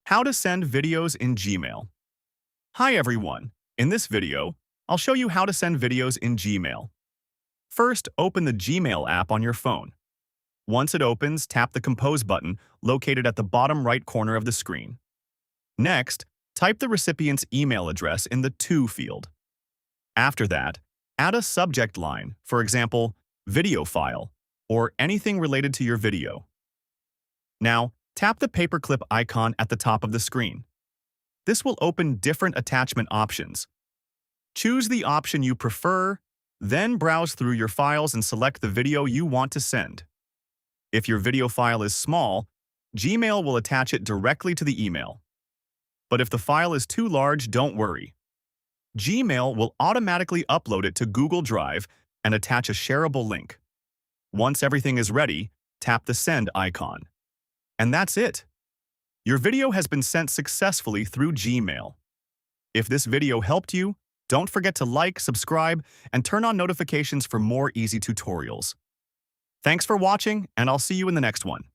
How to send videos in Gmail. Hi everyone. In this video, I'll show you how to send videos in Gmail. First, open the Gmail app on your phone. Once it opens, tap the Compose button located at the bottom right corner of the screen. Next, type the recipient's email address in the To field. After that, add a subject line, for example, video file, or anything related to your video. Now, tap the paperclip icon at the top of the screen. This will open different attachment options. Choose the option you prefer, then browse through your files and select the video you want to send. If your video file is small, Gmail will attach it directly to the email. But if the file is too large, don't worry. Gmail will automatically upload it to Google Drive and attach a shareable link. Once everything is ready, tap the Send icon. And that's it. Your video has been sent successfully through Gmail. If this video helped you, don't forget to like, subscribe, and turn on notifications for more easy tutorials. Thanks for watching, and I'll see you in the next one.